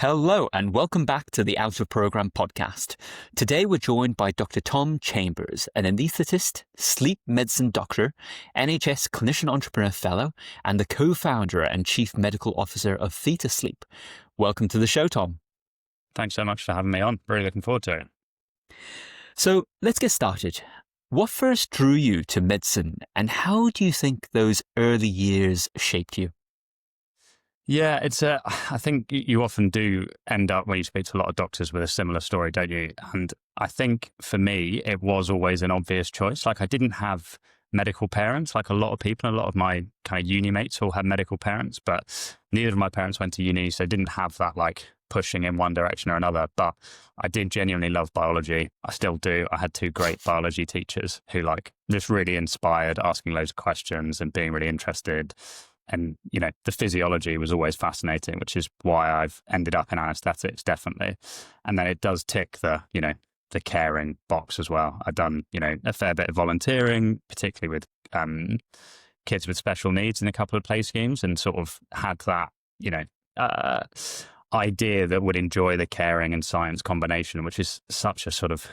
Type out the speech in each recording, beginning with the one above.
Hello and welcome back to the Out of Program podcast. Today we're joined by Dr. Tom Chambers, an anaesthetist, sleep medicine doctor, NHS clinician entrepreneur fellow, and the co-founder and chief medical officer of Theta Sleep. Welcome to the show, Tom. Thanks so much for having me on. Really looking forward to it. So let's get started. What first drew you to medicine, and how do you think those early years shaped you? Yeah, I think you often do end up when you speak to a lot of doctors with a similar story, don't you? And I think for me, it was always an obvious choice. Like I didn't have medical parents, like a lot of people, a lot of my kind of uni mates all had medical parents, but neither of my parents went to uni, so didn't have that like pushing in one direction or another. But I did genuinely love biology. I still do. I had two great biology teachers who like just really inspired, asking loads of questions and being really interested. And, you know, the physiology was always fascinating, which is why I've ended up in anaesthetics, definitely. And then it does tick the caring box as well. I've done, a fair bit of volunteering, particularly with kids with special needs in a couple of play schemes, and sort of had that, idea that would enjoy the caring and science combination, which is such a sort of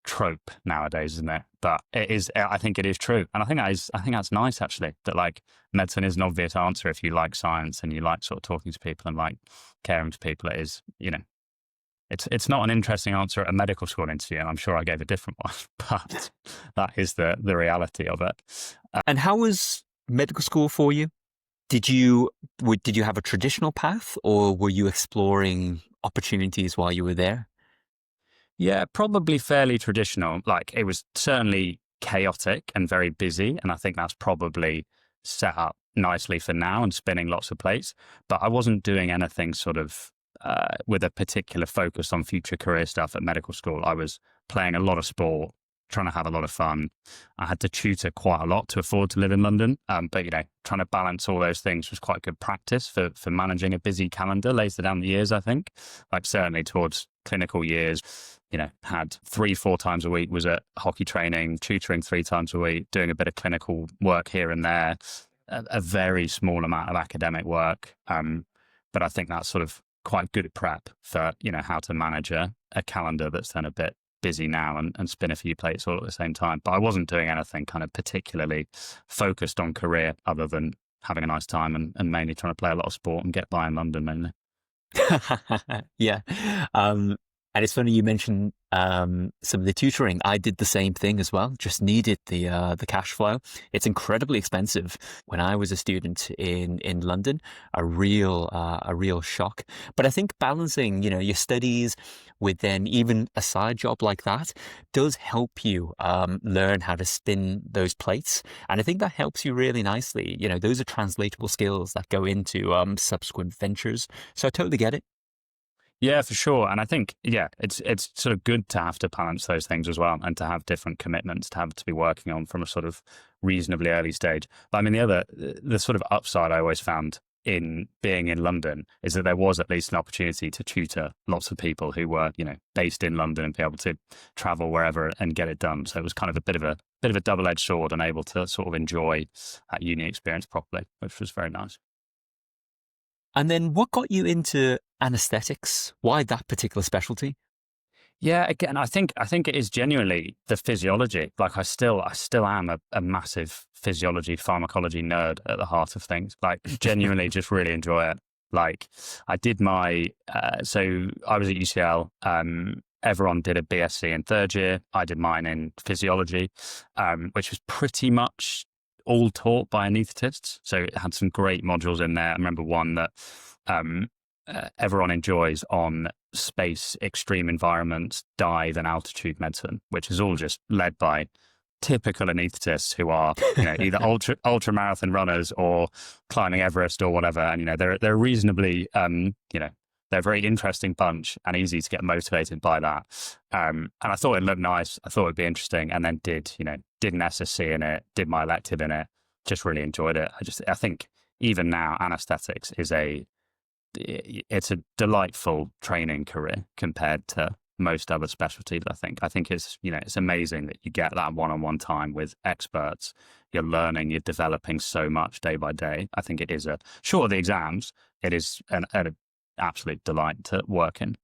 trope nowadays, isn't it? But it is. I think it is true, and I think that's nice actually. That like medicine is an obvious answer if you like science and you like sort of talking to people and like caring to people. It is, it's not an interesting answer at a medical school interview, and I'm sure I gave a different one, but that is the reality of it. And how was medical school for you? Did you have a traditional path, or were you exploring opportunities while you were there? Yeah, probably fairly traditional. Like it was certainly chaotic and very busy. And I think that's probably set up nicely for now and spinning lots of plates. But I wasn't doing anything sort of with a particular focus on future career stuff at medical school. I was playing a lot of sport, trying to have a lot of fun. I had to tutor quite a lot to afford to live in London. But, trying to balance all those things was quite good practice for managing a busy calendar later down the years, I think. Like certainly towards clinical years, had 3-4 times a week was at hockey training, tutoring 3 times a week, doing a bit of clinical work here and there, a very small amount of academic work. But I think that's sort of quite good prep for, how to manage a calendar that's then a bit busy now and spin a few plates all at the same time. But I wasn't doing anything kind of particularly focused on career other than having a nice time and mainly trying to play a lot of sport and get by in London mainly. Yeah. And it's funny you mentioned some of the tutoring. I did the same thing as well. Just needed the cash flow. It's incredibly expensive. When I was a student in London, a real shock. But I think balancing, your studies with then even a side job like that does help you learn how to spin those plates. And I think that helps you really nicely. Those are translatable skills that go into subsequent ventures. So I totally get it. Yeah, for sure. And I think, it's sort of good to have to balance those things as well and to have different commitments to have to be working on from a sort of reasonably early stage. But I mean, the sort of upside I always found in being in London is that there was at least an opportunity to tutor lots of people who were, based in London and be able to travel wherever and get it done. So it was kind of a bit of a double-edged sword and able to sort of enjoy that uni experience properly, which was very nice. And then what got you into anaesthetics? Why that particular specialty? Yeah, again, I think it is genuinely the physiology. Like I still am a massive physiology, pharmacology nerd at the heart of things. Like genuinely just really enjoy it. Like I did so I was at UCL. Everyone did a BSc in third year. I did mine in physiology, which was pretty much all taught by anaesthetists. So it had some great modules in there. I remember one that everyone enjoys on space, extreme environments, dive and altitude medicine, which is all just led by typical anaesthetists who are either ultra marathon runners or climbing Everest or whatever. And they're reasonably they're a very interesting bunch and easy to get motivated by that. And I thought it looked nice. I thought it'd be interesting, and then did an SSC in it, did my elective in it, just really enjoyed it. I think even now anaesthetics it's a delightful training career compared to most other specialties. I think it's, it's amazing that you get that one-on-one time with experts. You're learning, you're developing so much day by day. I think it is short of the exams, it is absolute delight to work in.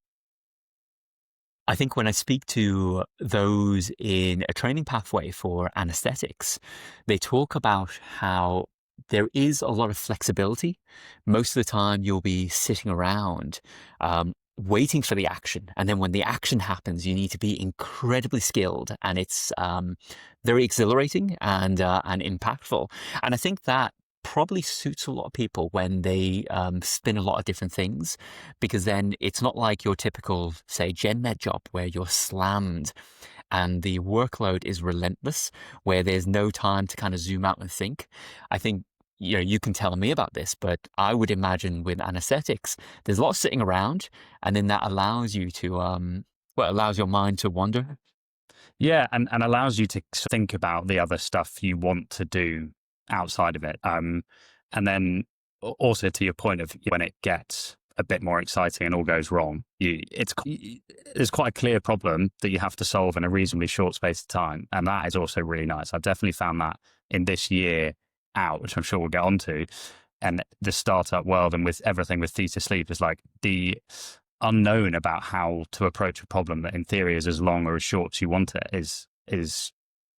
I think when I speak to those in a training pathway for anesthetics, they talk about how there is a lot of flexibility. Most of the time, you'll be sitting around waiting for the action. And then when the action happens, you need to be incredibly skilled. And it's very exhilarating and impactful. And I think that probably suits a lot of people when they spin a lot of different things, because then it's not like your typical, say, gen med job where you're slammed and the workload is relentless, where there's no time to kind of zoom out and think. I think, you can tell me about this, but I would imagine with anesthetics, there's a lot of sitting around, and then that allows you to, allows your mind to wander. Yeah, and allows you to think about the other stuff you want to do outside of it. And then also to your point of when it gets a bit more exciting and all goes wrong, there's quite a clear problem that you have to solve in a reasonably short space of time. And that is also really nice. I've definitely found that in this year out, which I'm sure we'll get onto, and the startup world and with everything with Theta Sleep is like the unknown about how to approach a problem that in theory is as long or as short as you want it is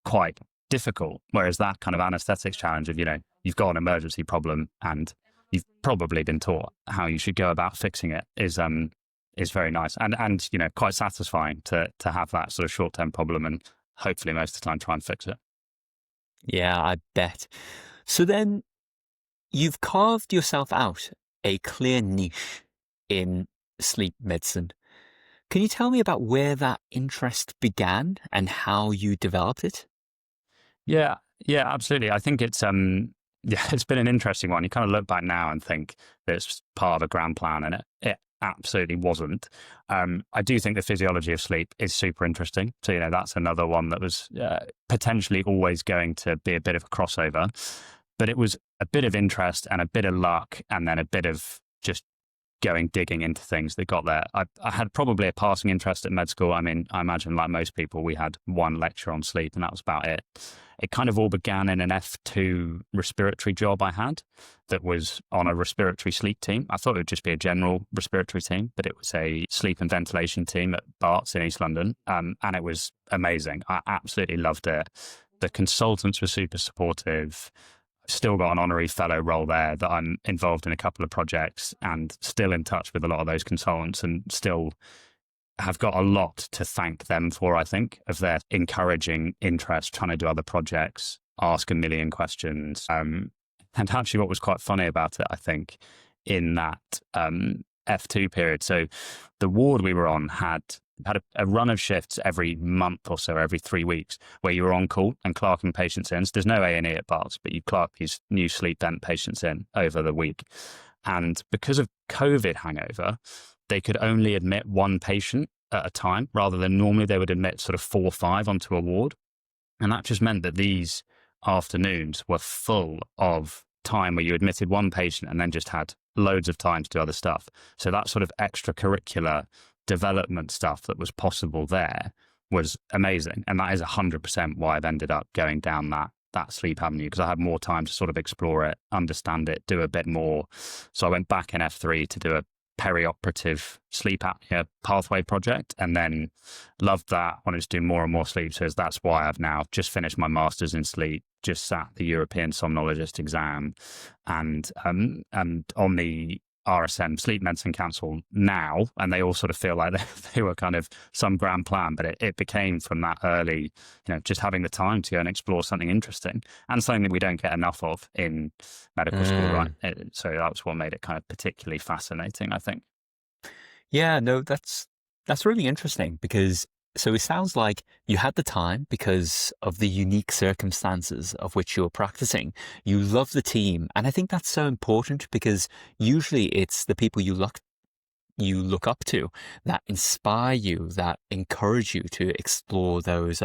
quite difficult. Whereas that kind of anesthetics challenge of, you've got an emergency problem and you've probably been taught how you should go about fixing it is very nice and quite satisfying to have that sort of short-term problem and hopefully most of the time try and fix it. Yeah, I bet. So then you've carved yourself out a clear niche in sleep medicine. Can you tell me about where that interest began and how you developed it? Yeah, absolutely. I think it's it's been an interesting one. You kind of look back now and think that it's part of a grand plan, and it absolutely wasn't. I do think the physiology of sleep is super interesting. So, that's another one that was potentially always going to be a bit of a crossover, but it was a bit of interest and a bit of luck and then a bit of just digging into things that got there. I had probably a passing interest at med school. I mean, I imagine like most people, we had one lecture on sleep and that was about it. It kind of all began in an F2 respiratory job I had that was on a respiratory sleep team. I thought it would just be a general respiratory team, but it was a sleep and ventilation team at Barts in East London. And it was amazing. I absolutely loved it. The consultants were super supportive. Still got an honorary fellow role there that I'm involved in a couple of projects and still in touch with a lot of those consultants and still have got a lot to thank them for, I think, of their encouraging interest, trying to do other projects, ask a million questions. And actually what was quite funny about it, I think, in that F2 period. So the ward we were on had a run of shifts every month or so, every 3 weeks, where you were on call and clerking patients in. So there's no A&E at Barts, but you clerk these new sleep vent patients in over the week. And because of COVID hangover, they could only admit one patient at a time, rather than normally they would admit sort of 4 or 5 onto a ward. And that just meant that these afternoons were full of time where you admitted one patient and then just had loads of time to do other stuff. So that sort of extracurricular development stuff that was possible there was amazing. And that is 100% why I've ended up going down that sleep avenue, because I had more time to sort of explore it, understand it, do a bit more. So I went back in F3 to do a perioperative sleep apnea pathway project and then loved that, wanted to do more and more sleep. So that's why I've now just finished my master's in sleep, just sat the European somnologist exam and on the RSM Sleep Medicine Council now, and they all sort of feel like they were kind of some grand plan, but it became from that early, just having the time to go and explore something interesting and something that we don't get enough of in medical school, right? So that was what made it kind of particularly fascinating, I think. Yeah, no, that's really interesting because so it sounds like you had the time because of the unique circumstances of which you're practicing. You love the team. And I think that's so important because usually it's the people you look up to that inspire you, that encourage you to explore those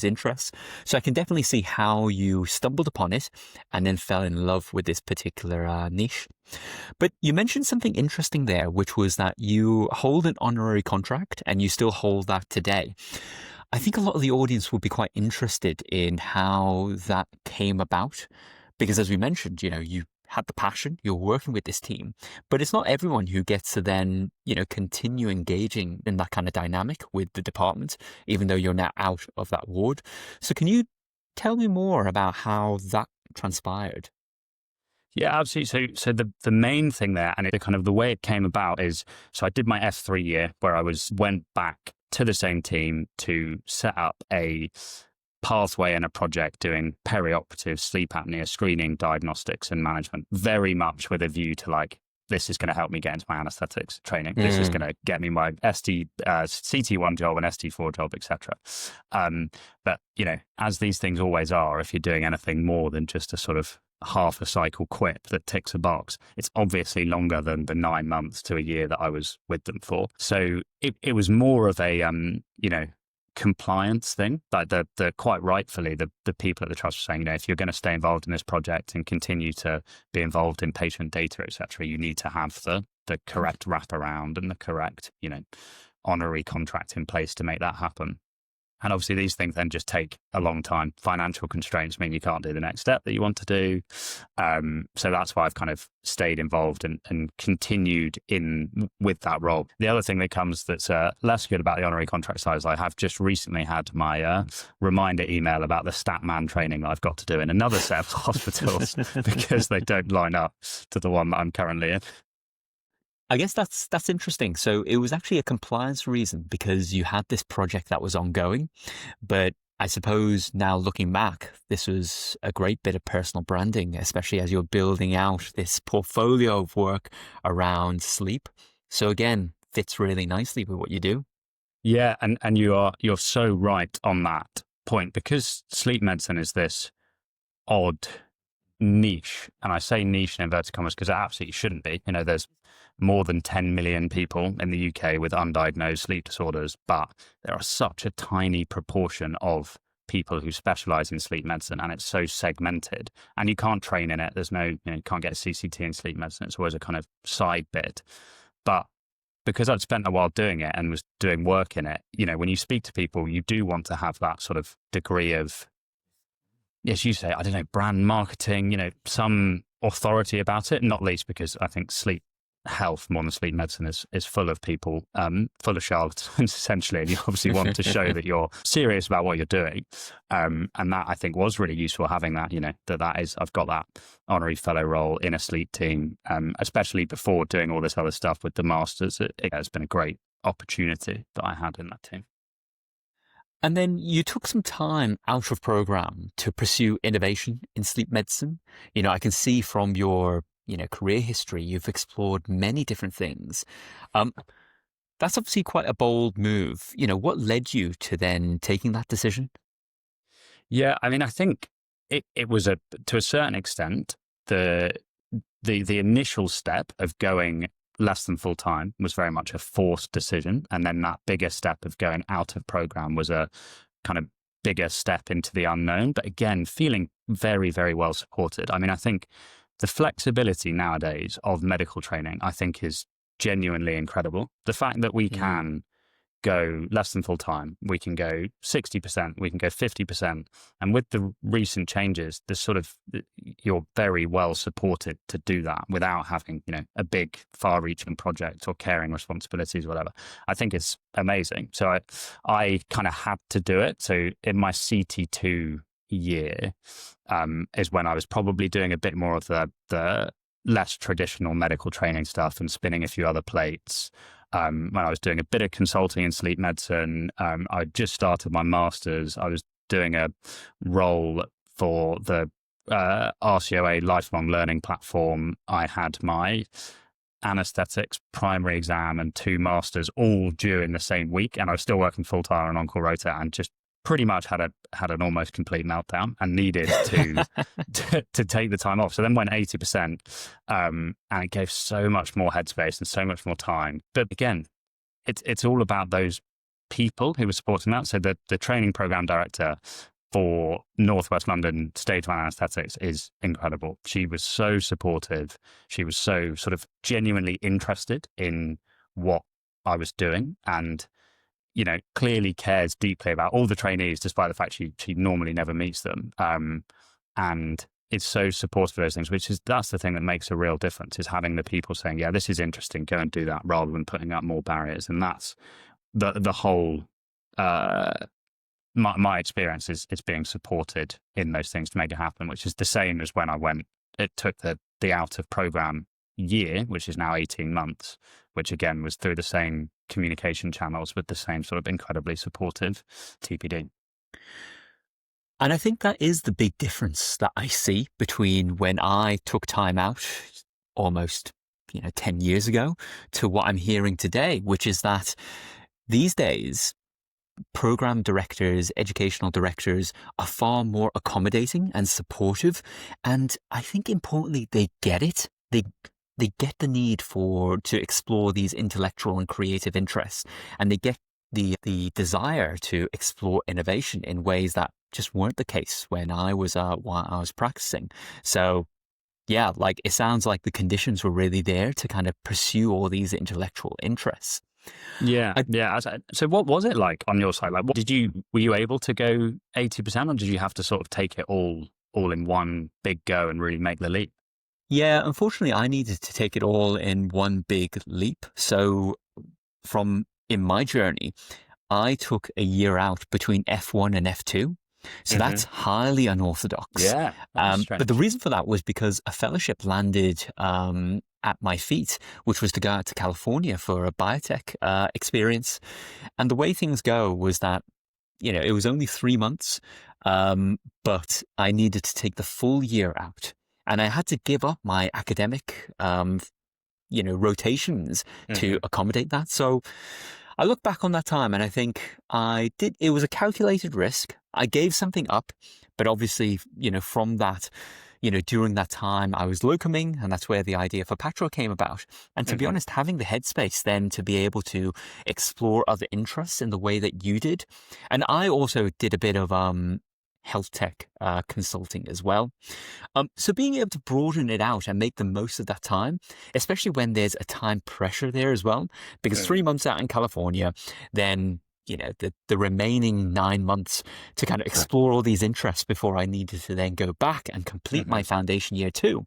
interests. So I can definitely see how you stumbled upon it and then fell in love with this particular niche. But you mentioned something interesting there, which was that you hold an honorary contract and you still hold that today. I think a lot of the audience will be quite interested in how that came about, because as we mentioned, you had the passion, you're working with this team, but it's not everyone who gets to then, continue engaging in that kind of dynamic with the department, even though you're now out of that ward. So can you tell me more about how that transpired? Yeah, absolutely. So the main thing there, and the kind of the way it came about is, so I did my F3 year where I went back to the same team to set up a pathway and a project doing perioperative sleep apnea screening, diagnostics, and management, very much with a view to like, this is going to help me get into my anaesthetics training. This is going to get me my CT1 job and ST4 job, etc. But as these things always are, if you're doing anything more than just a sort of half a cycle quip that ticks a box, it's obviously longer than the 9 months to a year that I was with them for. So it was more of a compliance thing. Like the quite rightfully, the people at the trust were saying, if you're going to stay involved in this project and continue to be involved in patient data, etc., you need to have the correct wraparound and the correct honorary contract in place to make that happen. And obviously these things then just take a long time. Financial constraints mean you can't do the next step that you want to do. So that's why I've kind of stayed involved and continued in with that role. The other thing that comes that's less good about the honorary contract side is I have just recently had my reminder email about the Statman training that I've got to do in another set of hospitals because they don't line up to the one that I'm currently in. I guess that's interesting. So it was actually a compliance reason because you had this project that was ongoing, but I suppose now looking back, this was a great bit of personal branding, especially as you're building out this portfolio of work around sleep. So again, fits really nicely with what you do. Yeah, and you're so right on that point, because sleep medicine is this odd niche, and I say niche in inverted commas because it absolutely shouldn't be. There's more than 10 million people in the UK with undiagnosed sleep disorders, but there are such a tiny proportion of people who specialize in sleep medicine, and it's so segmented, and you can't train in it. There's no, you can't get a CCT in sleep medicine. It's always a kind of side bit. But because I'd spent a while doing it and was doing work in it, when you speak to people, you do want to have that sort of degree of, as you say, I don't know, brand marketing, some authority about it, not least because I think sleep health more than sleep medicine is full of people, full of charlatans essentially, and you obviously want to show that you're serious about what you're doing. And that I think was really useful, having that, that is, I've got that honorary fellow role in a sleep team, especially before doing all this other stuff with the masters. It has been a great opportunity that I had in that team. And then you took some time out of program to pursue innovation in sleep medicine. I can see from your career history, you've explored many different things. That's obviously quite a bold move. What led you to then taking that decision? Yeah, I mean, I think it was to a certain extent, the initial step of going less than full time was very much a forced decision. And then that bigger step of going out of program was a kind of bigger step into the unknown. But again, feeling very, very well supported. I mean, I think the flexibility nowadays of medical training, I think, is genuinely incredible. The fact that we can go less than full time, we can go 60%, we can go 50%. And with the recent changes, you're very well supported to do that without having, a big far reaching project or caring responsibilities, or whatever. I think it's amazing. So I kind of had to do it. So in my CT2 year is when I was probably doing a bit more of the less traditional medical training stuff and spinning a few other plates. When I was doing a bit of consulting in sleep medicine, I just started my master's. I was doing a role for the RCOA lifelong learning platform. I had my anaesthetics primary exam and 2 masters all due in the same week, and I was still working full time on on-call rota, and just pretty much had an almost complete meltdown and needed to take the time off. So then went 80%, and it gave so much more headspace and so much more time. But again, it's all about those people who were supporting that. So the training program director for Northwest London Stage 1 Anaesthetics is incredible. She was so supportive. She was so sort of genuinely interested in what I was doing, and clearly cares deeply about all the trainees, despite the fact she normally never meets them. And is so supportive of those things, that's the thing that makes a real difference, is having the people saying, yeah, this is interesting, go and do that, rather than putting up more barriers. And that's the whole, my experience is it's being supported in those things to make it happen, which is the same as when I went, it took the out of program year, which is now 18 months, which again was through the same communication channels with the same sort of incredibly supportive TPD. And I think that is the big difference that I see between when I took time out almost, 10 years ago to what I'm hearing today, which is that these days, program directors, educational directors are far more accommodating and supportive. And I think importantly, they get it. They get the need to explore these intellectual and creative interests, and they get the desire to explore innovation in ways that just weren't the case when I was practicing. So yeah, like it sounds like the conditions were really there to kind of pursue all these intellectual interests. Yeah, yeah. So what was it like on your side? Like, were you able to go 80%, or did you have to sort of take it all in one big go and really make the leap? Yeah, unfortunately, I needed to take it all in one big leap. So in my journey, I took a year out between F1 and F2. So that's highly unorthodox. Yeah. But the reason for that was because a fellowship landed at my feet, which was to go out to California for a biotech experience. And the way things go was that, it was only 3 months, but I needed to take the full year out. And I had to give up my academic, rotations to accommodate that. So I look back on that time and I think it was a calculated risk. I gave something up, but obviously, from that, during that time I was locuming, and that's where the idea for Patro came about. And to be honest, having the headspace then to be able to explore other interests in the way that you did. And I also did a bit of, HealthTech consulting as well. So being able to broaden it out and make the most of that time, especially when there's a time pressure there as well, because 3 months out in California, then, the remaining 9 months to kind of explore all these interests before I needed to then go back and complete my foundation year 2.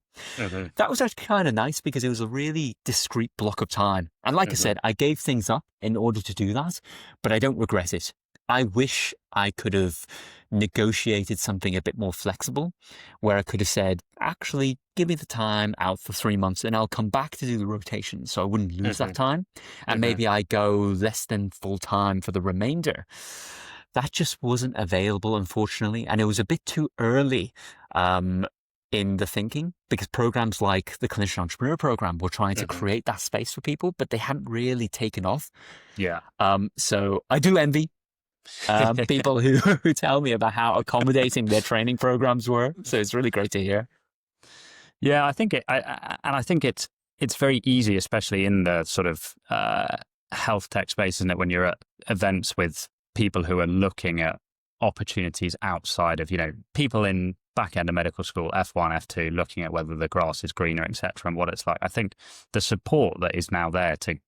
That was actually kind of nice because it was a really discrete block of time. And like I said, I gave things up in order to do that, but I don't regret it. I wish I could have negotiated something a bit more flexible, where I could have said, actually, give me the time out for 3 months and I'll come back to do the rotation so I wouldn't lose that time. And maybe I go less than full time for the remainder. That just wasn't available, unfortunately. And it was a bit too early in the thinking, because programs like the Clinician Entrepreneur program were trying to create that space for people, but they hadn't really taken off. Yeah. So I do envy people who tell me about how accommodating their training programs were. So it's really great to hear. Yeah, I think it's very easy, especially in the sort of health tech space, isn't it? When you're at events with people who are looking at opportunities outside of, people in back end of medical school, F1, F2, looking at whether the grass is greener, etc., and what it's like. I think the support that is now there to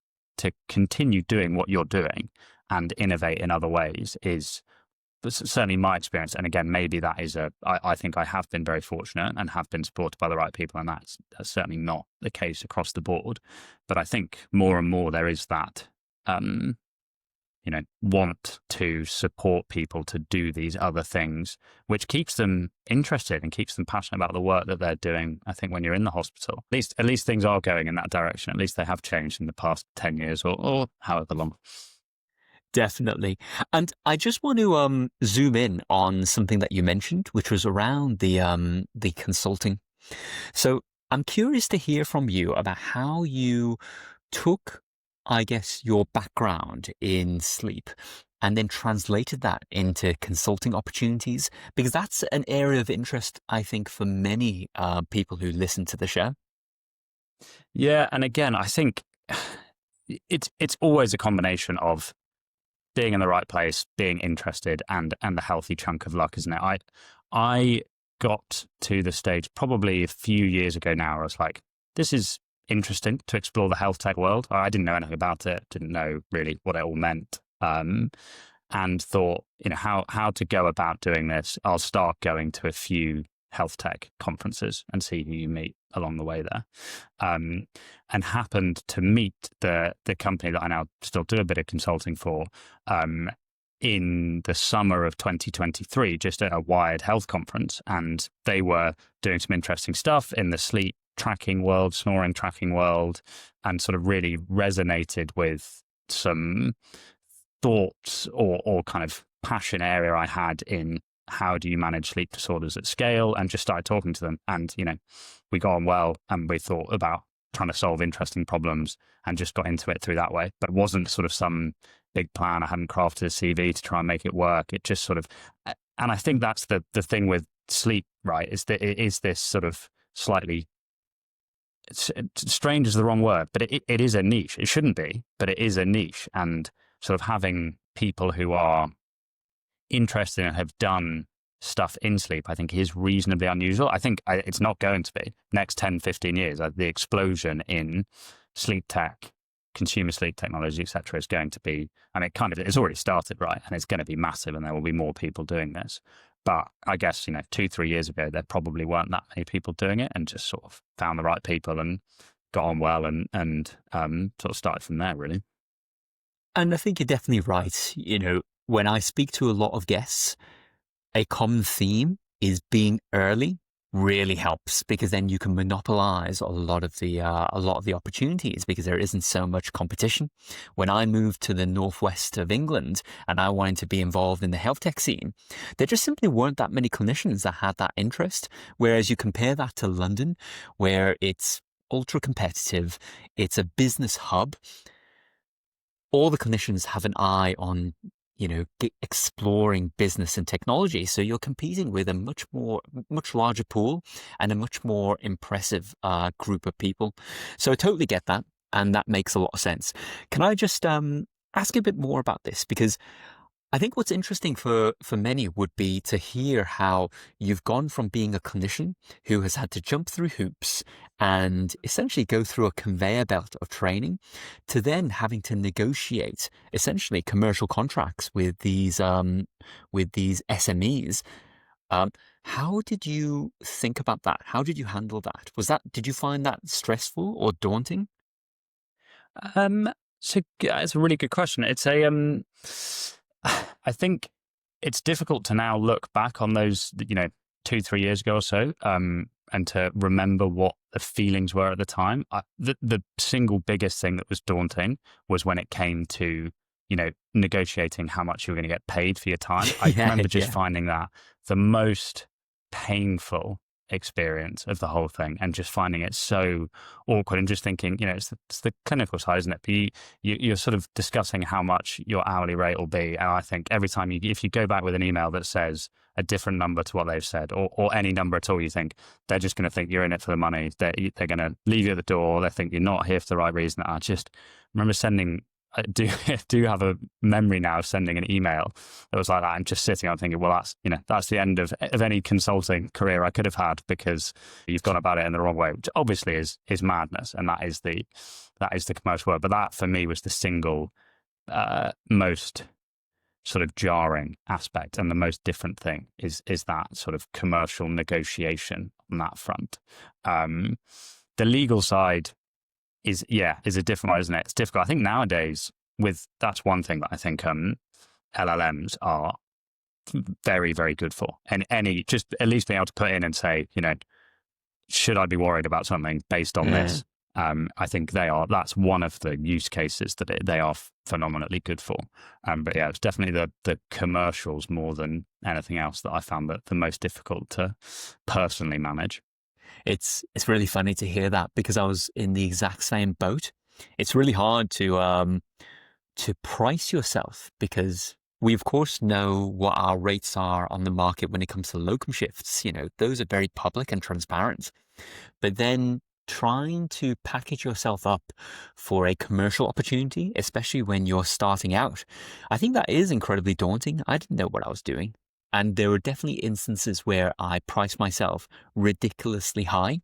continue doing what you're doing and innovate in other ways is certainly my experience. And again, maybe that is I think I have been very fortunate and have been supported by the right people, and that's certainly not the case across the board. But I think more and more there is that, want to support people to do these other things, which keeps them interested and keeps them passionate about the work that they're doing. I think when you're in the hospital, at least things are going in that direction. At least they have changed in the past 10 years or however long. Definitely. And I just want to zoom in on something that you mentioned, which was around the consulting. So I'm curious to hear from you about how you took, I guess, your background in sleep and then translated that into consulting opportunities, because that's an area of interest, I think, for many people who listen to the show. Yeah. And again, I think it's always a combination of being in the right place, being interested, and the healthy chunk of luck, isn't it? I got to the stage probably a few years ago now where I was like, this is interesting to explore the health tech world. I didn't know anything about it, didn't know really what it all meant, and thought, how to go about doing this. I'll start going to a few HealthTech conferences and see who you meet along the way there. And happened to meet the company that I now still do a bit of consulting for in the summer of 2023, just at a Wired Health conference. And they were doing some interesting stuff in the sleep tracking world, snoring tracking world, and sort of really resonated with some thoughts or kind of passion area I had in how do you manage sleep disorders at scale, and just started talking to them. And, we got on well, and we thought about trying to solve interesting problems and just got into it through that way. But it wasn't sort of some big plan. I hadn't crafted a CV to try and make it work. It just sort of, and I think that's the thing with sleep, right? Is that it is this sort of slightly, strange is the wrong word, but it is a niche. It shouldn't be, but it is a niche. And sort of having people who are interested and have done stuff in sleep, I think is reasonably unusual. I think it's not going to be. Next 10, 15 years, the explosion in sleep tech, consumer sleep technology, et cetera, is going to be, and it's already started, right? And it's going to be massive, and there will be more people doing this. But I guess, 2-3 years ago, there probably weren't that many people doing it, and just sort of found the right people and got on well and sort of started from there, really. And I think you're definitely right. When I speak to a lot of guests, a common theme is being early really helps, because then you can monopolize a lot of the opportunities, because there isn't so much competition. When I moved to the northwest of England and I wanted to be involved in the health tech scene, there just simply weren't that many clinicians that had that interest. Whereas you compare that to London, where it's ultra competitive, it's a business hub. All the clinicians have an eye on exploring business and technology. So you're competing with a much larger pool and a much more impressive group of people. So I totally get that. And that makes a lot of sense. Can I just ask a bit more about this? Because I think what's interesting for many would be to hear how you've gone from being a clinician who has had to jump through hoops and essentially go through a conveyor belt of training, to then having to negotiate essentially commercial contracts with these SMEs. How did you think about that? How did you handle that? Did you find that stressful or daunting? So it's a really good question. It's I think it's difficult to now look back on those, 2-3 years ago or so, and to remember what the feelings were at the time. The single biggest thing that was daunting was when it came to, negotiating how much you were going to get paid for your time. I remember just finding that the most painful experience of the whole thing, and just finding it so awkward, and just thinking, it's the clinical side, isn't it? But you're sort of discussing how much your hourly rate will be. And I think every time if you go back with an email that says a different number to what they've said, or any number at all, you think they're just going to think you're in it for the money. They're going to leave you at the door. They think you're not here for the right reason. I just remember I do have a memory now of sending an email that was like that, and just sitting on thinking, well, that's the end of any consulting career I could have had, because you've gone about it in the wrong way, which obviously is madness, and that is the commercial word. But that for me was the single most sort of jarring aspect, and the most different thing is that sort of commercial negotiation on that front. The legal side is a different one, isn't it? It's difficult. I think nowadays that's one thing that I think LLMs are very, very good for. And just at least being able to put in and say, should I be worried about something based on this? I think that's one of the use cases that they are phenomenally good for. But yeah, it's definitely the commercials more than anything else that I found that the most difficult to personally manage. It's really funny to hear that, because I was in the exact same boat. It's really hard to price yourself, because we of course know what our rates are on the market when it comes to locum shifts. Those are very public and transparent. But then trying to package yourself up for a commercial opportunity, especially when you're starting out, I think that is incredibly daunting. I didn't know what I was doing. And there were definitely instances where I priced myself ridiculously high.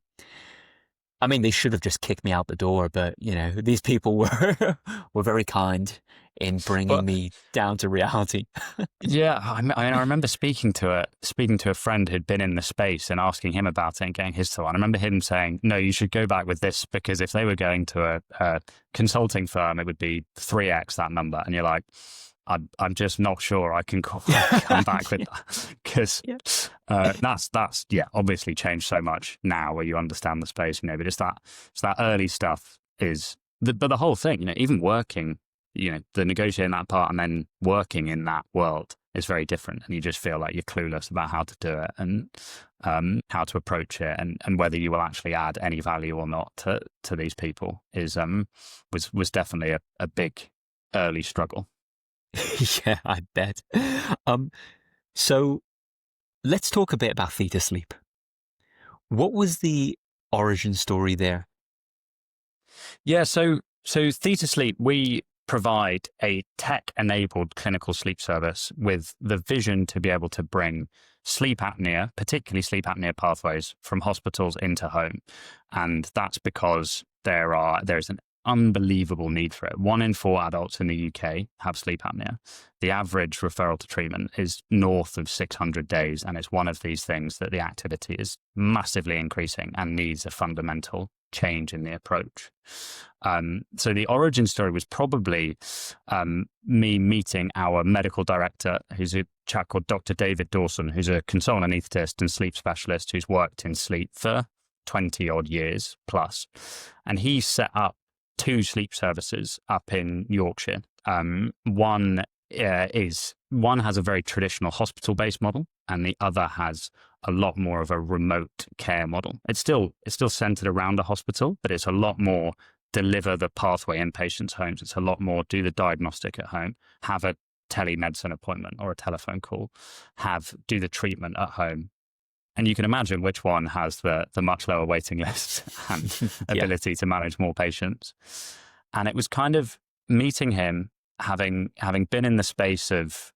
I mean, they should have just kicked me out the door, but these people were very kind in bringing But me down to reality. yeah, I remember speaking to a friend who'd been in the space and asking him about it and getting his thought. And I remember him saying, "No, you should go back with this because if they were going to a consulting firm, it would be 3x that number." And you're like, I'm just not sure I can come back with that because Yeah. that's obviously changed so much now where you understand the space, but it's that early stuff but the whole thing, even working, the negotiating that part and then working in that world is very different, and you just feel like you're clueless about how to do it and how to approach it and whether you will actually add any value or not to these people was definitely a big early struggle. Yeah, I bet. So let's talk a bit about Theta Sleep. What was the origin story there? Yeah, so Theta Sleep, we provide a tech-enabled clinical sleep service with the vision to be able to bring sleep apnea, particularly sleep apnea pathways, from hospitals into home. And that's because there's an unbelievable need for it. 1 in 4 adults in the UK have sleep apnea. The average referral to treatment is north of 600 days, and it's one of these things that the activity is massively increasing and needs a fundamental change in the approach. So the origin story was probably me meeting our medical director, who's a chap called Dr. David Dawson, who's a consultant anaesthetist and sleep specialist who's worked in sleep for 20 odd years plus. And he set up 2 sleep services up in Yorkshire. One has a very traditional hospital-based model, and the other has a lot more of a remote care model. It's still centered around a hospital, but it's a lot more deliver the pathway in patients' homes. It's a lot more do the diagnostic at home, have a telemedicine appointment or a telephone call, do the treatment at home. And you can imagine which one has the much lower waiting lists and ability to manage more patients. And it was kind of meeting him, having been in the space of,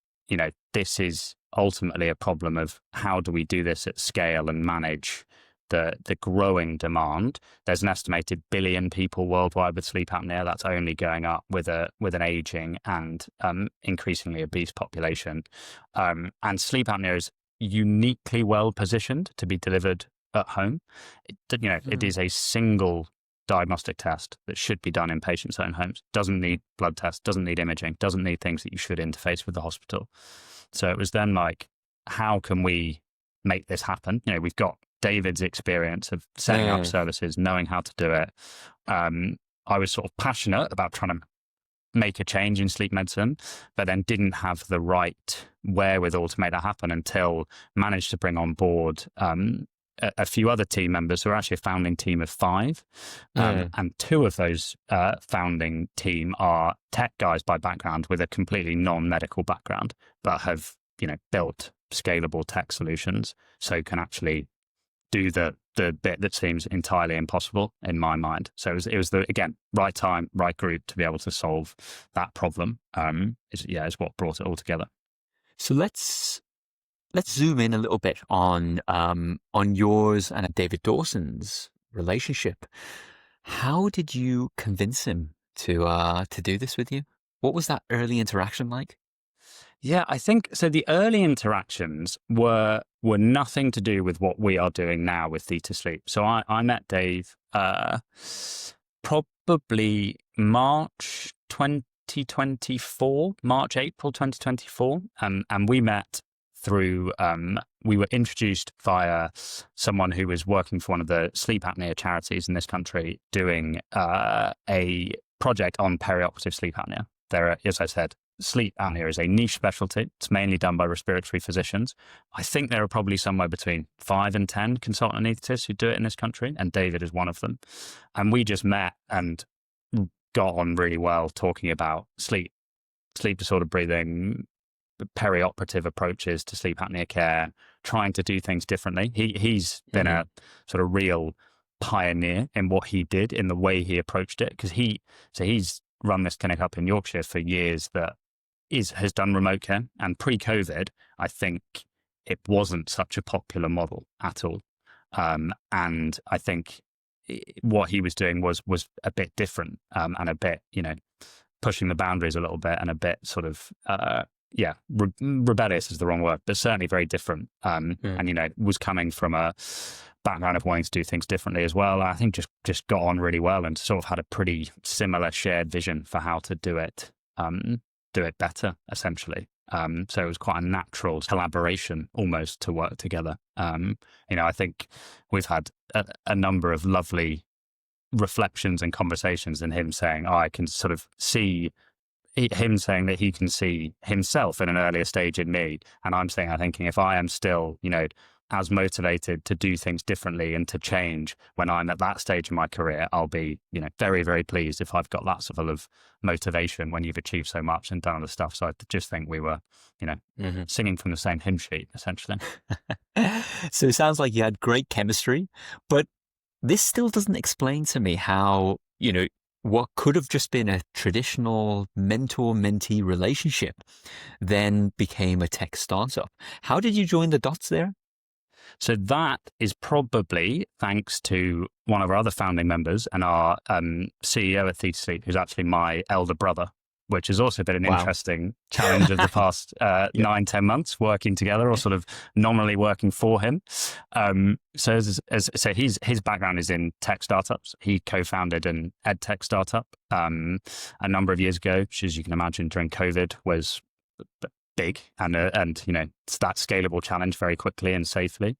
this is ultimately a problem of how do we do this at scale and manage the growing demand. There's an estimated 1 billion people worldwide with sleep apnea. That's only going up with an aging and increasingly obese population. And sleep apnea is uniquely well positioned to be delivered at home. It is a single diagnostic test that should be done in patients' own homes. Doesn't need blood tests, doesn't need imaging, doesn't need things that you should interface with the hospital. So it was then like, how can we make this happen? We've got David's experience of setting up services, knowing how to do it. I was sort of passionate about trying to make a change in sleep medicine, but then didn't have the right wherewithal to make that happen until managed to bring on board a few other team members who are actually a founding team of 5. And 2 of those founding team are tech guys by background with a completely non-medical background, but have, built scalable tech solutions, so can actually do the bit that seems entirely impossible in my mind. So it was the, again, right time, right group to be able to solve that problem. Is what brought it all together. So let's zoom in a little bit on yours and David Dawson's relationship. How did you convince him to do this with you? What was that early interaction like? Yeah, I think so. The early interactions were nothing to do with what we are doing now with Theta Sleep. So I met Dave probably March 2024, April 2024, and we met through, we were introduced via someone who was working for one of the sleep apnea charities in this country doing a project on perioperative sleep apnea. There are, as I said, sleep apnea is a niche specialty. It's mainly done by respiratory physicians. I think there are probably somewhere between 5 and 10 consultant anaesthetists who do it in this country, and David is one of them. And we just met and got on really well talking about sleep disorder breathing, perioperative approaches to sleep apnea care, trying to do things differently. He's been a sort of real pioneer in what he did, in the way he approached it, because he's run this clinic up in Yorkshire for years that has done remote care. And pre-COVID, I think it wasn't such a popular model at all. And I think what he was doing was a bit different, and a bit pushing the boundaries a little bit and a bit sort of, rebellious is the wrong word, but certainly very different. And, was coming from a background of wanting to do things differently as well. I think just got on really well and sort of had a pretty similar shared vision for how to do it better, essentially. So it was quite a natural collaboration almost to work together. I think we've had a number of lovely reflections and conversations, and him saying, I can sort of see him saying that he can see himself in an earlier stage in me. And I'm thinking if I am still, as motivated to do things differently and to change when I'm at that stage in my career, I'll be, very, very pleased if I've got that sort of motivation when you've achieved so much and done other stuff. So I just think we were, singing from the same hymn sheet, essentially. So it sounds like you had great chemistry, but this still doesn't explain to me how, what could have just been a traditional mentor-mentee relationship then became a tech startup. How did you join the dots there? So that is probably thanks to one of our other founding members and our CEO at Theta Sleep, who's actually my elder brother, which has also been an interesting challenge of the past 9-10 months working together, or sort of nominally working for him. So his background is in tech startups. He co-founded an ed tech startup a number of years ago, which, as you can imagine, during COVID was big and it's that scalable challenge very quickly and safely.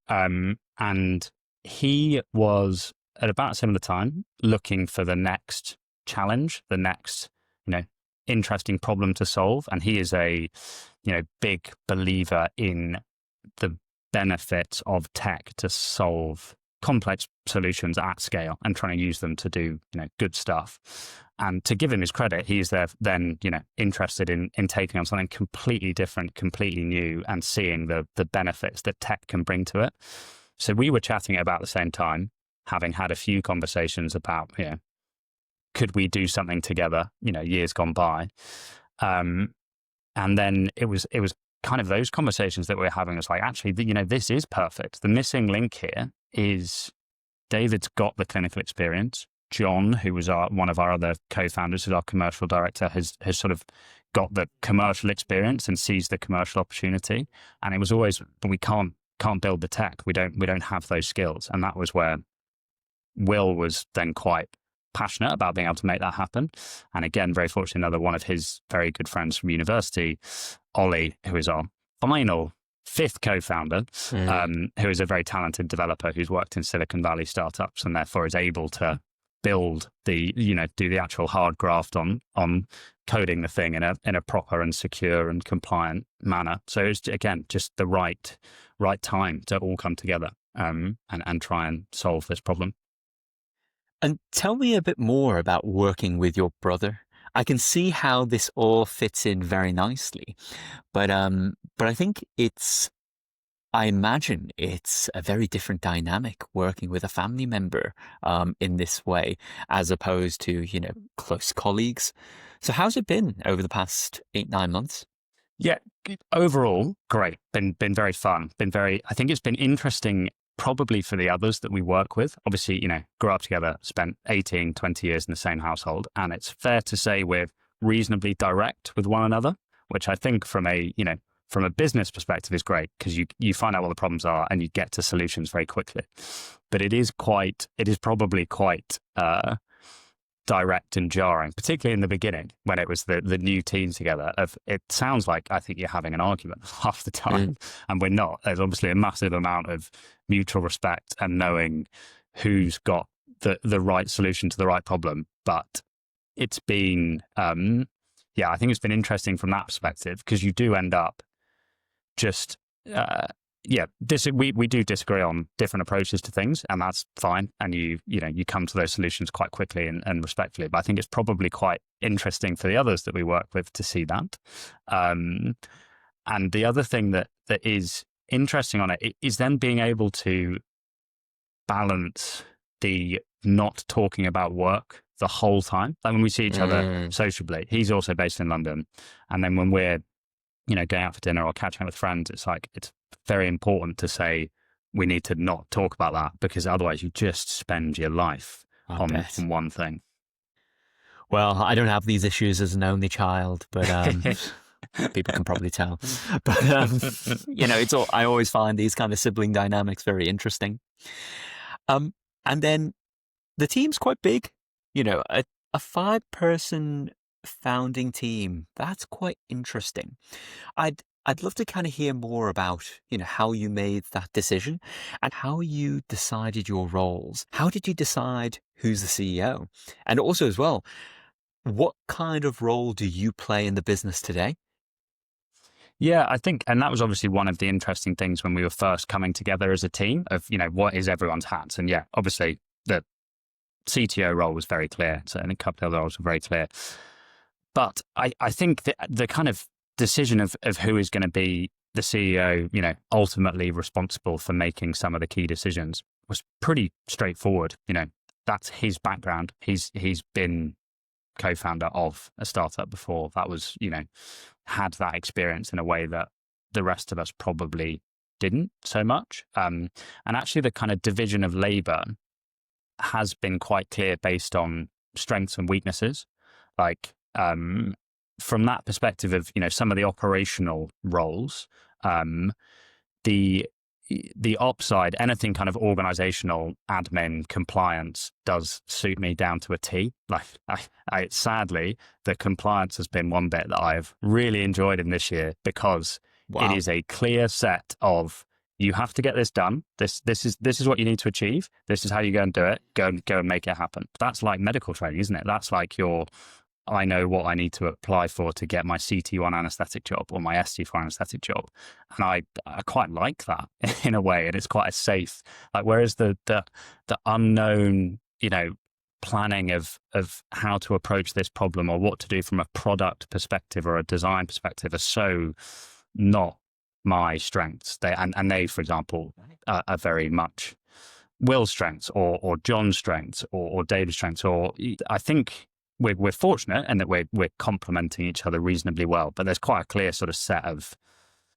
And he was at about a similar time looking for the next challenge, the next, interesting problem to solve. And he is a, big believer in the benefits of tech to solve complex solutions at scale and trying to use them to do, good stuff. And to give him his credit, he's then, interested in taking on something completely different, completely new, and seeing the benefits that tech can bring to it. So we were chatting at about the same time, having had a few conversations about, could we do something together, years gone by. And then it was kind of those conversations that we're having. It's like, actually, this is perfect. The missing link here is David's got the clinical experience. John, who was one of our other co-founders, who's our commercial director, has sort of got the commercial experience and sees the commercial opportunity. And it was always, but we can't build the tech. We don't have those skills. And that was where Will was then quite passionate about being able to make that happen. And again, very fortunately, another one of his very good friends from university, Ollie, who is our final 5th co-founder, who is a very talented developer who's worked in Silicon Valley startups and therefore is able to build do the actual hard graft on coding the thing in a proper and secure and compliant manner. So it's, again, just the right time to all come together and try and solve this problem. And tell me a bit more about working with your brother. I can see how this all fits in very nicely, but I think I imagine it's a very different dynamic working with a family member in this way, as opposed to, close colleagues. So how's it been over the past 8-9 months? Yeah, overall, great. Been very fun. I think it's been interesting probably for the others that we work with. Obviously, grew up together, spent 18, 20 years in the same household. And it's fair to say we're reasonably direct with one another, which I think from a business perspective is great, because you find out what the problems are and you get to solutions very quickly. But it is probably quite direct and jarring, particularly in the beginning when it was the new team together. It sounds like I think you're having an argument half the time, and we're not. There's obviously a massive amount of mutual respect and knowing who's got the right solution to the right problem. But it's been, I think it's been interesting from that perspective, because you do end up just we do disagree on different approaches to things, and that's fine. And you come to those solutions quite quickly and respectfully. But I think it's probably quite interesting for the others that we work with to see that. And the other thing that is interesting on it is then being able to balance the not talking about work the whole time. Like when we see each other sociably, he's also based in London, and then when we're going out for dinner or catching up with friends, it's like, it's very important to say, we need to not talk about that, because otherwise you just spend your life on one thing. Well, I don't have these issues as an only child, but people can probably tell. But it's all. I always find these kind of sibling dynamics very interesting. Um, and then the team's quite big. A 5-person founding team. That's quite interesting. I'd love to kind of hear more about, how you made that decision and how you decided your roles. How did you decide who's the CEO? And also as well, what kind of role do you play in the business today? Yeah, I think, and that was obviously one of the interesting things when we were first coming together as a team of, what is everyone's hats? And yeah, obviously the CTO role was very clear. So, and a couple of other roles were very clear. But I think that the kind of decision of who is going to be the CEO, ultimately responsible for making some of the key decisions was pretty straightforward. That's his background. He's been co-founder of a startup before. That was, had that experience in a way that the rest of us probably didn't so much. And actually the kind of division of labor has been quite clear based on strengths and weaknesses. Like, from that perspective of, some of the operational roles, the ops side, anything kind of organizational, admin, compliance does suit me down to a T. Like, I sadly, the compliance has been one bit that I've really enjoyed in this year because Wow. it is a clear set of, you have to get this done. This is what you need to achieve. This is how you go and do it. Go and make it happen. That's like medical training, isn't it? That's like I know what I need to apply for to get my CT1 anaesthetic job or my ST4 anaesthetic job. And I quite like that in a way. And it's quite a safe, like, whereas the unknown, planning of how to approach this problem or what to do from a product perspective or a design perspective are so not my strengths. They, for example, are very much Will's strengths or John's strengths or David's strengths. Or I think we're fortunate in that we're complementing each other reasonably well, but there's quite a clear sort of set of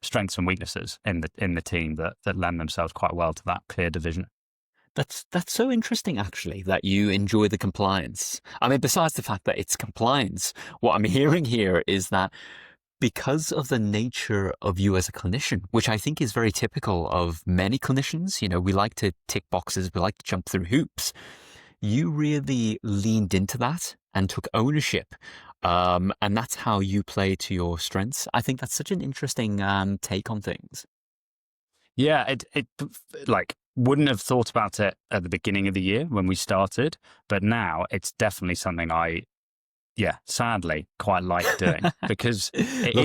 strengths and weaknesses in the team that lend themselves quite well to that clear division. That's so interesting, actually, that you enjoy the compliance. I mean, besides the fact that it's compliance, what I'm hearing here is that because of the nature of you as a clinician, which I think is very typical of many clinicians, we like to tick boxes, we like to jump through hoops. You really leaned into that and took ownership. And that's how you play to your strengths. I think that's such an interesting take on things. Yeah, it like wouldn't have thought about it at the beginning of the year when we started, but now it's definitely something sadly quite like doing because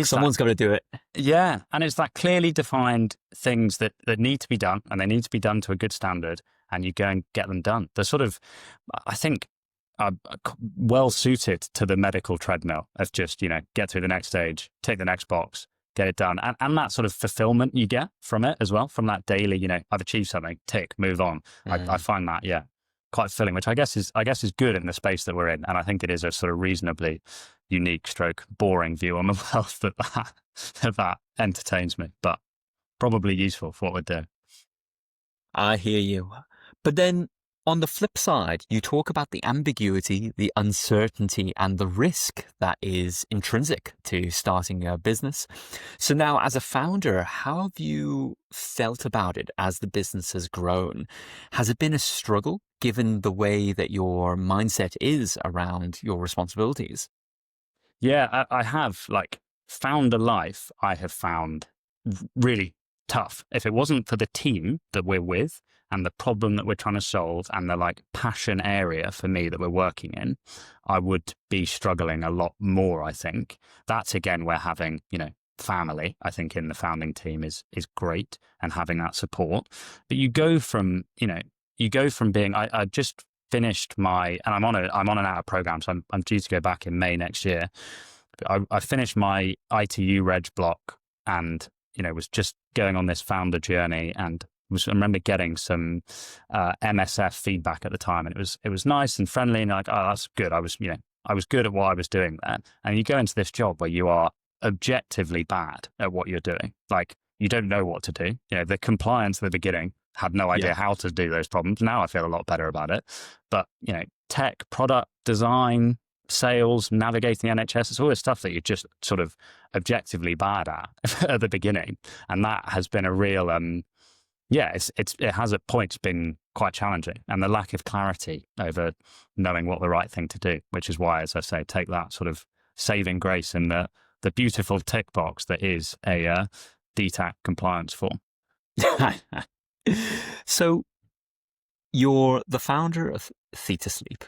Someone's got to do it. Yeah, and it's that clearly defined things that need to be done, and they need to be done to a good standard, and you go and get them done. They're sort of, I think, well suited to the medical treadmill of just, get through the next stage, take the next box, get it done. And that sort of fulfillment you get from it as well, from that daily, I've achieved something, tick, move on. I find that, quite filling, which I guess is good in the space that we're in. And I think it is a sort of reasonably unique stroke, boring view on the world that entertains me, but probably useful for what we're doing. I hear you. But then on the flip side, you talk about the ambiguity, the uncertainty, and the risk that is intrinsic to starting a business. So now, as a founder, how have you felt about it as the business has grown? Has it been a struggle, given the way that your mindset is around your responsibilities? Yeah, I have, like, founder life, I have found really tough. If it wasn't for the team that we're with and the problem that we're trying to solve and the like passion area for me that we're working in, I would be struggling a lot more, I think. That's again where having, family, I think, in the founding team is great, and having that support. But you go from being, I just finished and I'm on an hour program, so I'm due to go back in May next year. I finished my ITU reg block and, was just going on this founder journey, and I remember getting some MSF feedback at the time, and it was nice and friendly, and like, oh, that's good. I was good at what I was doing there. And you go into this job where you are objectively bad at what you're doing. Like, you don't know what to do. The compliance at the beginning, had no idea how to do those problems. Now I feel a lot better about it. But, tech, product, design, sales, navigating the NHS. It's all this stuff that you're just sort of objectively bad at at the beginning. And that has been a real, it has at points been quite challenging, and the lack of clarity over knowing what the right thing to do, which is why, as I say, take that sort of saving grace in the beautiful tick box that is a DTAC compliance form. So you're the founder of Theta Sleep.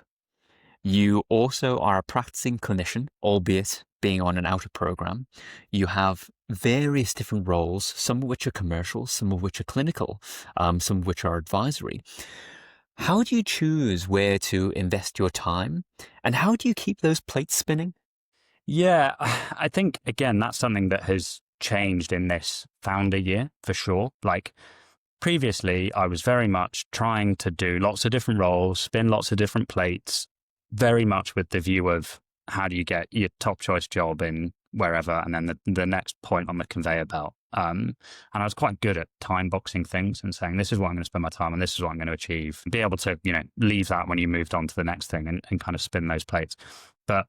You also are a practicing clinician, albeit being on an outer program. You have various different roles, some of which are commercial, some of which are clinical, some of which are advisory. How do you choose where to invest your time, and how do you keep those plates spinning? Yeah, I think, again, that's something that has changed in this founder year for sure. Like, previously, I was very much trying to do lots of different roles, spin lots of different plates, very much with the view of how do you get your top choice job in wherever, and then the next point on the conveyor belt. And I was quite good at time boxing things and saying, this is what I'm going to spend my time on, this is what I'm going to achieve. Be able to, leave that when you moved on to the next thing and kind of spin those plates. But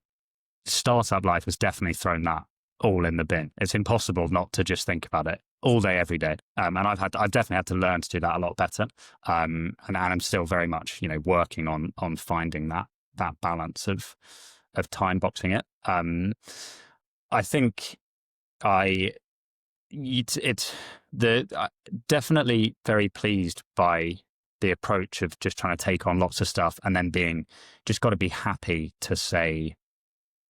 startup life has definitely thrown that all in the bin. It's impossible not to just think about it all day, every day. And I've definitely had to learn to do that a lot better. And I'm still very much, working on finding that balance of time boxing it. I think definitely very pleased by the approach of just trying to take on lots of stuff and then just got to be happy to say,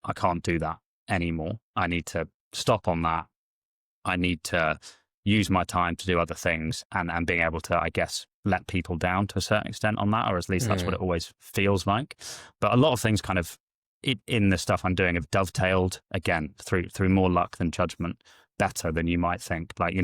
I can't do that anymore. I need to stop on that. I need to use my time to do other things, and being able to, I guess, let people down to a certain extent on that, or at least that's what it always feels like. But a lot of things kind of in the stuff I'm doing have dovetailed, again, through more luck than judgment, better than you might think. Like,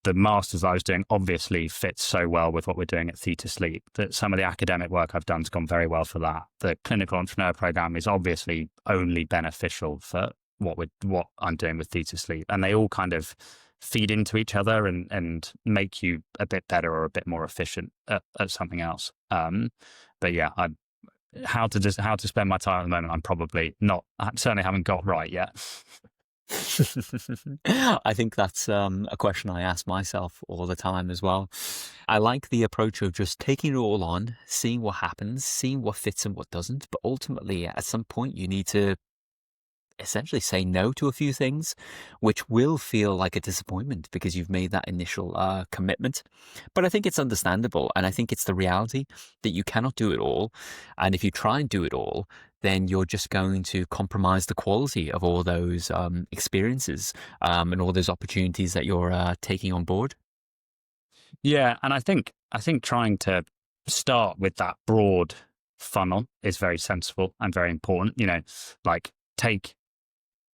the master's I was doing obviously fits so well with what we're doing at Theta Sleep that some of the academic work I've done has gone very well for that. The clinical entrepreneur program is obviously only beneficial for what I'm doing with Theta Sleep, and they all kind of feed into each other and make you a bit better or a bit more efficient at something else. But yeah, how to spend my time at the moment, I'm probably not, I certainly haven't got right yet. I think that's a question I ask myself all the time as well. I like the approach of just taking it all on, seeing what happens, seeing what fits and what doesn't. But ultimately, at some point, you need to essentially say no to a few things, which will feel like a disappointment because you've made that initial commitment. But I think it's understandable, and I think it's the reality that you cannot do it all. And if you try and do it all, then you're just going to compromise the quality of all those experiences and all those opportunities that you're taking on board. Yeah, and I think trying to start with that broad funnel is very sensible and very important. Like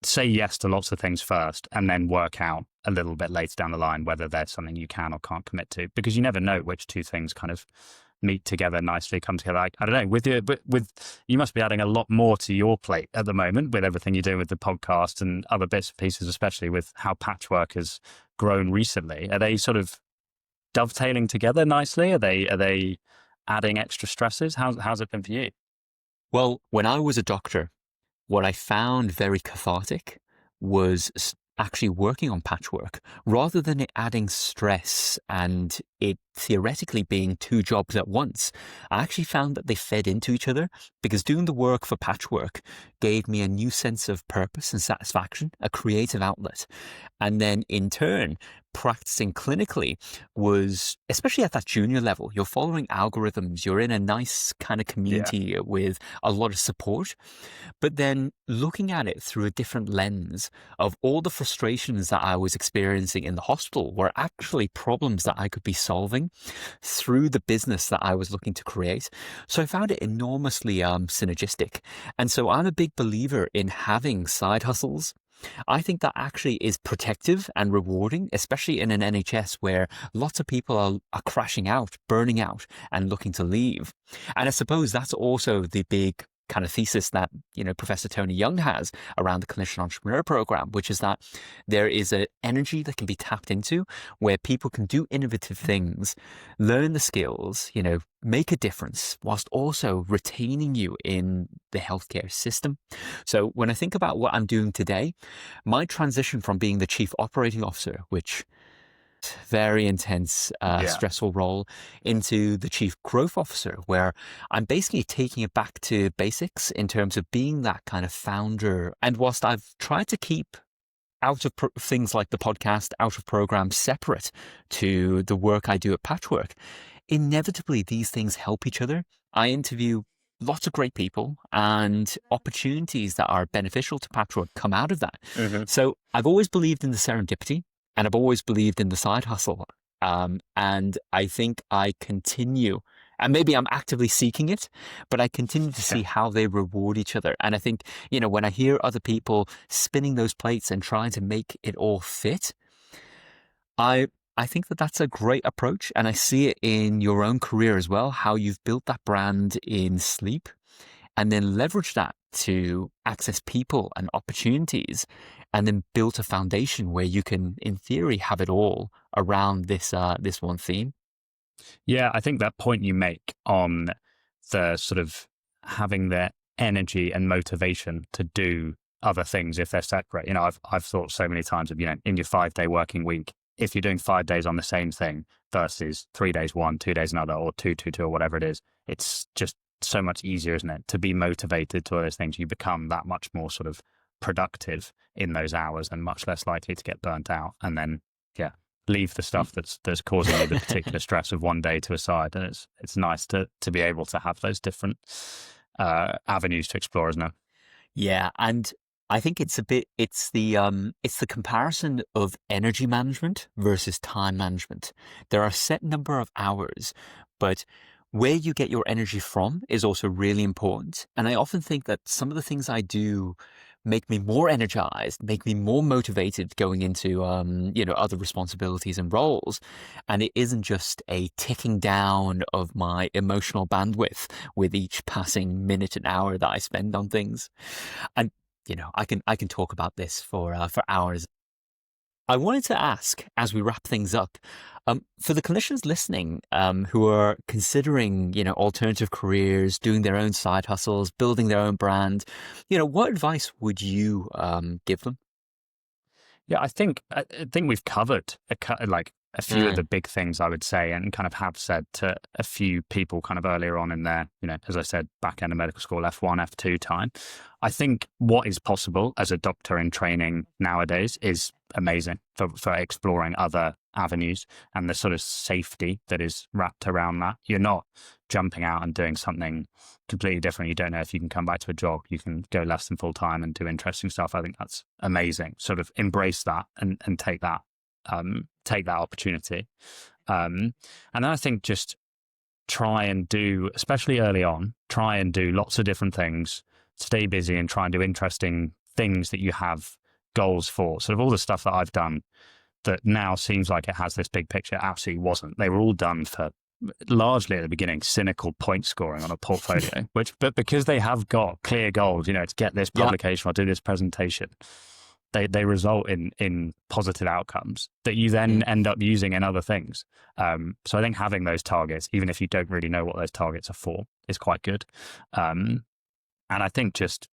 say yes to lots of things first, and then work out a little bit later down the line whether there's something you can or can't commit to, because you never know which two things kind of meet together nicely, come together. I don't know, with you must be adding a lot more to your plate at the moment with everything you do with the podcast and other bits and pieces, especially with how Patchwork has grown recently. Are they sort of dovetailing together nicely? Are they adding extra stresses? How's it been for you? Well, when I was a doctor, what I found very cathartic was actually working on Patchwork rather than it adding stress and it theoretically being two jobs at once. I actually found that they fed into each other, because doing the work for Patchwork gave me a new sense of purpose and satisfaction, a creative outlet. And then in turn, practicing clinically was, especially at that junior level, you're following algorithms, you're in a nice kind of community with a lot of support, but then looking at it through a different lens of all the frustrations that I was experiencing in the hospital were actually problems that I could be solving through the business that I was looking to create. So I found it enormously synergistic. And so I'm a big believer in having side hustles. I think that actually is protective and rewarding, especially in an NHS where lots of people are crashing out, burning out, and looking to leave. And I suppose that's also the big kind of thesis that, Professor Tony Young has around the clinician entrepreneur program, which is that there is an energy that can be tapped into where people can do innovative things, learn the skills, make a difference whilst also retaining you in the healthcare system. So when I think about what I'm doing today, my transition from being the chief operating officer, which very intense, stressful role, into the chief growth officer, where I'm basically taking it back to basics in terms of being that kind of founder. And whilst I've tried to keep out of things like the podcast, out of programs separate to the work I do at Patchwork, inevitably these things help each other. I interview lots of great people, and opportunities that are beneficial to Patchwork come out of that. Mm-hmm. So I've always believed in the serendipity. And I've always believed in the side hustle. And I think I continue, and maybe I'm actively seeking it, but I continue to see how they reward each other. And I think, when I hear other people spinning those plates and trying to make it all fit, I think that that's a great approach. And I see it in your own career as well, how you've built that brand in sleep and then leverage that to access people and opportunities, and then built a foundation where you can, in theory, have it all around this one theme. Yeah, I think that point you make on the sort of having the energy and motivation to do other things if they're separate. I've thought so many times of, in your 5-day working week, if you're doing 5 days on the same thing versus 3 days one, 2 days another, or two, or whatever it is, it's just so much easier, isn't it, to be motivated to all those things. You become that much more sort of productive in those hours and much less likely to get burnt out, and then leave the stuff that's causing you the particular stress of one day to a side. And it's nice to be able to have those different avenues to explore, isn't it? Yeah, and I think it's the comparison of energy management versus time management. There are a set number of hours, but where you get your energy from is also really important. And I often think that some of the things I do make me more energized, make me more motivated going into, other responsibilities and roles. And it isn't just a ticking down of my emotional bandwidth with each passing minute and hour that I spend on things. And, I can talk about this for hours. I wanted to ask, as we wrap things up, for the clinicians listening who are considering, alternative careers, doing their own side hustles, building their own brand, what advice would you give them? Yeah, I think we've covered a few of the big things, I would say, and kind of have said to a few people kind of earlier on in their, as I said, back end of medical school, F1, F2 time. I think what is possible as a doctor in training nowadays is amazing for exploring other avenues, and the sort of safety that is wrapped around that. You're not jumping out and doing something completely different. You don't know if you can come back to a job. You can go less than full time and do interesting stuff. I think that's amazing. Sort of embrace that and take that opportunity. And then I think just try and do, especially early on, try and do lots of different things, stay busy and try and do interesting things that you have goals for. Sort of all the stuff that I've done that now seems like it has this big picture, absolutely wasn't. They were all done for largely at the beginning cynical point scoring on a portfolio, but because they have got clear goals, to get this publication or do this presentation, they result in positive outcomes that you then end up using in other things. So I think having those targets, even if you don't really know what those targets are for, is quite good. And I think just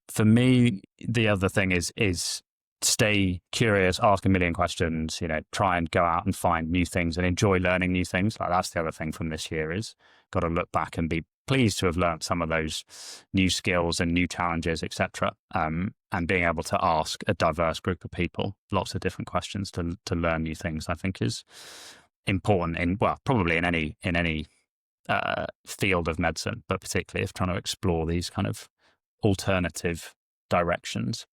for me, the other thing is stay curious, ask a million questions, try and go out and find new things and enjoy learning new things. Like that's the other thing from this year is got to look back and be pleased to have learned some of those new skills and new challenges, etc. And being able to ask a diverse group of people lots of different questions to learn new things, I think is important probably in any field of medicine, but particularly if trying to explore these kind of alternative directions.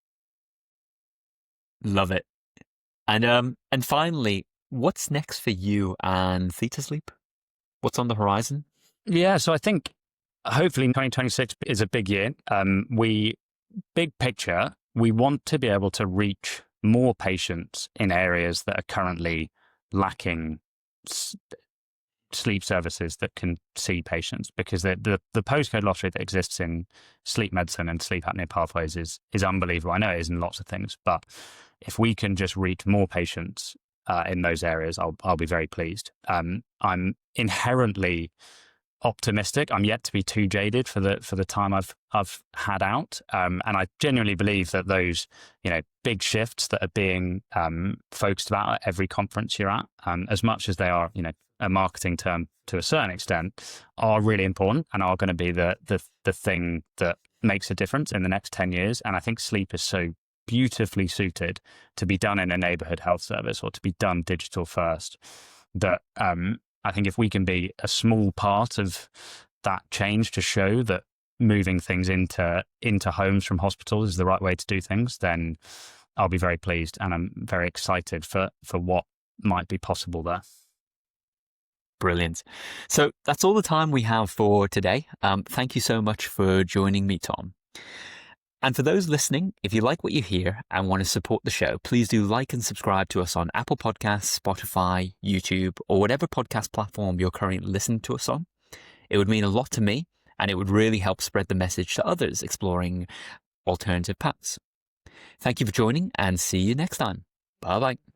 Love it. And finally, what's next for you and Theta Sleep? What's on the horizon? Yeah, so I think hopefully 2026 is a big year. Big picture, we want to be able to reach more patients in areas that are currently lacking sleep services that can see patients, because the postcode lottery that exists in sleep medicine and sleep apnea pathways is unbelievable. I know it is in lots of things, but if we can just reach more patients in those areas, I'll be very pleased. I'm inherently optimistic. I'm yet to be too jaded for the time I've had out, and I genuinely believe that those big shifts that are being focused about at every conference you're at, as much as they are a marketing term to a certain extent, are really important and are going to be the thing that makes a difference in the next 10 years. And I think sleep is so beautifully suited to be done in a neighborhood health service or to be done digital first, that I think if we can be a small part of that change to show that moving things into homes from hospitals is the right way to do things, then I'll be very pleased, and I'm very excited for what might be possible there. Brilliant. So that's all the time we have for today. Thank you so much for joining me, Tom. And for those listening, if you like what you hear and want to support the show, please do like and subscribe to us on Apple Podcasts, Spotify, YouTube, or whatever podcast platform you're currently listening to us on. It would mean a lot to me, and it would really help spread the message to others exploring alternative paths. Thank you for joining, and see you next time. Bye-bye.